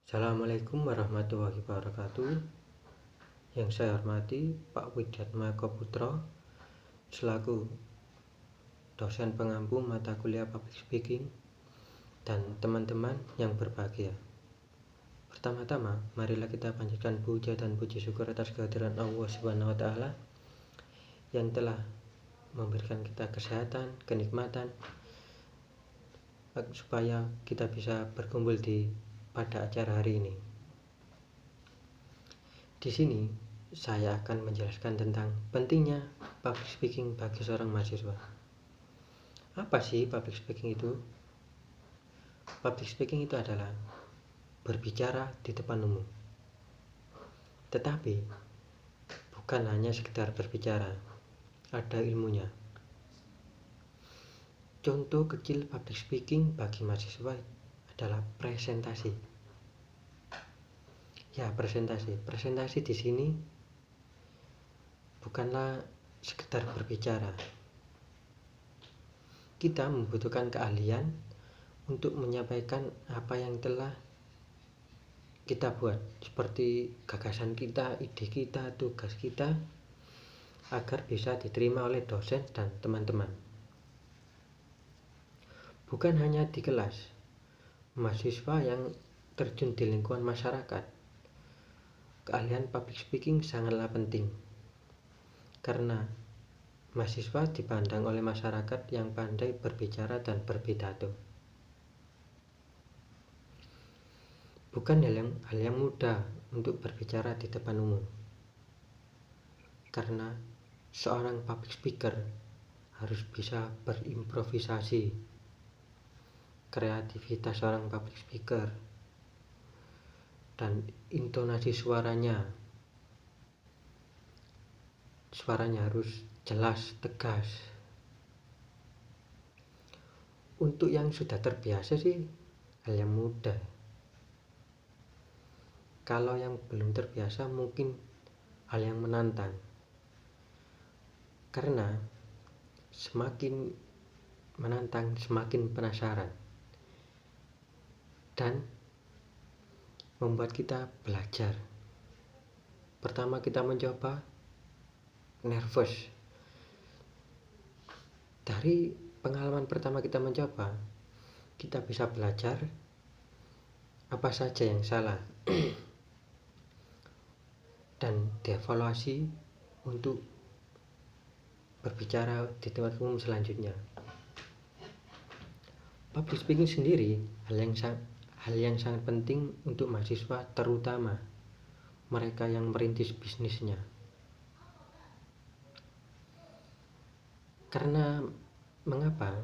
Assalamualaikum warahmatullahi wabarakatuh. Yang saya hormati Pak Widiatma Koputro selaku dosen pengampu mata kuliah Public Speaking dan teman-teman yang berbahagia. Pertama-tama, marilah kita panjatkan puja dan puji syukur atas kehadiran Allah Subhanahu wa taala yang telah memberikan kita kesehatan, kenikmatan supaya kita bisa berkumpul pada acara hari ini. Di sini saya akan menjelaskan tentang pentingnya public speaking bagi seorang mahasiswa. Apa sih public speaking itu? Public speaking itu adalah berbicara di depan umum. Tetapi bukan hanya sekedar berbicara, ada ilmunya. Contoh kecil public speaking bagi mahasiswa adalah presentasi. Ya, presentasi di sini bukanlah sekedar berbicara. Kita membutuhkan keahlian untuk menyampaikan apa yang telah kita buat, seperti gagasan kita, ide kita, tugas kita, agar bisa diterima oleh dosen dan teman-teman. Bukan hanya di kelas, mahasiswa yang terjun di lingkungan masyarakat, keahlian public speaking sangatlah penting, karena mahasiswa dipandang oleh masyarakat yang pandai berbicara dan berpidato. Bukan hal yang mudah untuk berbicara di depan umum, karena seorang public speaker harus bisa berimprovisasi. Kreativitas seorang public speaker dan intonasi suaranya harus jelas, tegas. Untuk yang sudah terbiasa sih hal yang mudah. Kalau yang belum terbiasa mungkin hal yang menantang, karena semakin menantang semakin penasaran dan membuat kita belajar. Pertama kita mencoba, nervous. Dari pengalaman pertama kita mencoba, kita bisa belajar apa saja yang salah dan dievaluasi untuk berbicara di tempat umum selanjutnya. Public speaking sendiri hal yang sangat penting untuk mahasiswa, terutama mereka yang merintis bisnisnya. Karena mengapa?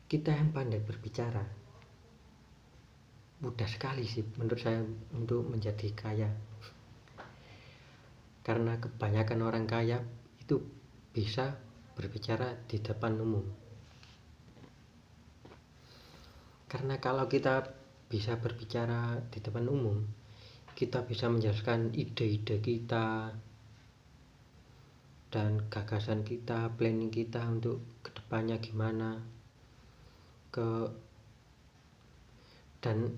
Kita yang pandai berbicara mudah sekali sih menurut saya untuk menjadi kaya, karena kebanyakan orang kaya itu bisa berbicara di depan umum. Karena kalau kita bisa berbicara di depan umum, kita bisa menjelaskan ide-ide kita dan gagasan kita, planning kita untuk kedepannya gimana, dan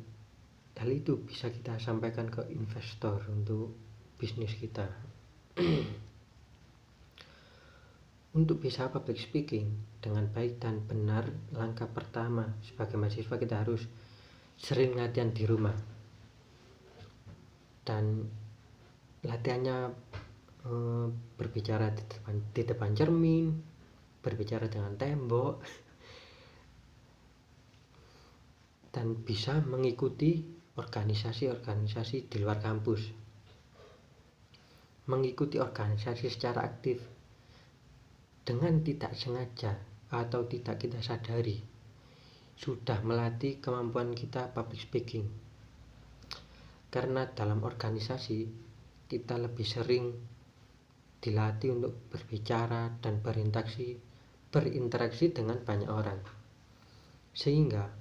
hal itu bisa kita sampaikan ke investor untuk bisnis kita. Untuk bisa public speaking dengan baik dan benar, langkah pertama sebagai mahasiswa kita harus sering latihan di rumah. Dan latihannya berbicara di depan cermin, berbicara dengan tembok, dan bisa mengikuti organisasi-organisasi di luar kampus. Mengikuti organisasi secara aktif dengan tidak sengaja atau tidak kita sadari sudah melatih kemampuan kita public speaking. Karena dalam organisasi kita lebih sering dilatih untuk berbicara dan berinteraksi dengan banyak orang, sehingga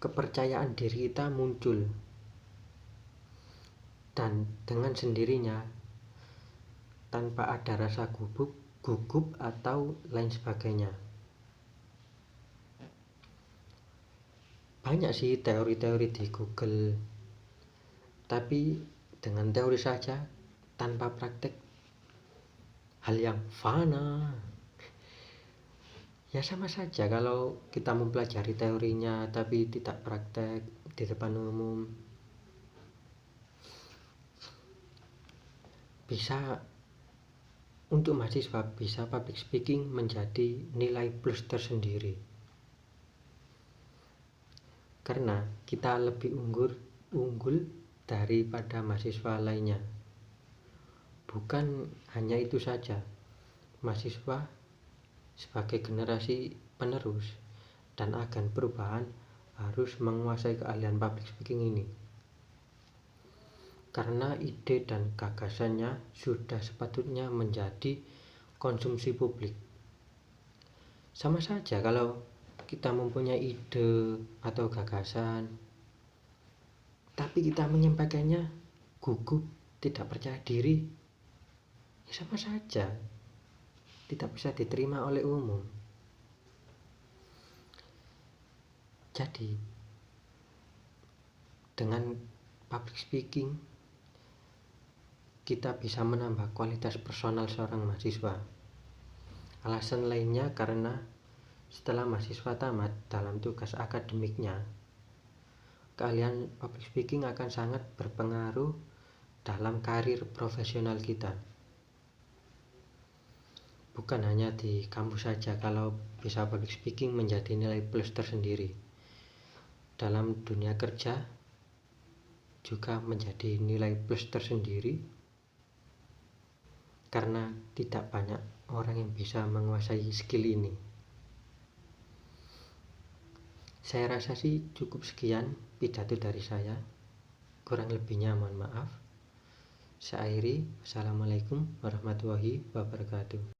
kepercayaan diri kita muncul, dan dengan sendirinya tanpa ada rasa gugup atau lain sebagainya. Banyak sih teori-teori di Google, tapi dengan teori saja tanpa praktek, hal yang fana. Ya sama saja kalau kita mempelajari teorinya tapi tidak praktek di depan umum. Bisa untuk mahasiswa bisa public speaking menjadi nilai plus tersendiri. Karena kita lebih unggul daripada mahasiswa lainnya. Bukan hanya itu saja, mahasiswa sebagai generasi penerus dan agen perubahan harus menguasai keahlian public speaking ini. Karena ide dan gagasannya sudah sepatutnya menjadi konsumsi publik. Sama saja kalau kita mempunyai ide atau gagasan, tapi kita menyampaikannya gugup, tidak percaya diri, ya sama saja tidak bisa diterima oleh umum. Jadi dengan public speaking kita bisa menambah kualitas personal seorang mahasiswa. Alasan lainnya karena setelah mahasiswa tamat dalam tugas akademiknya, keahlian public speaking akan sangat berpengaruh dalam karir profesional kita. Bukan hanya di kampus saja kalau bisa public speaking menjadi nilai plus tersendiri. Dalam dunia kerja juga menjadi nilai plus tersendiri karena tidak banyak orang yang bisa menguasai skill ini. Saya rasa sih cukup sekian pidato dari saya. Kurang lebihnya mohon maaf. Saya akhiri. Wassalamualaikum warahmatullahi wabarakatuh.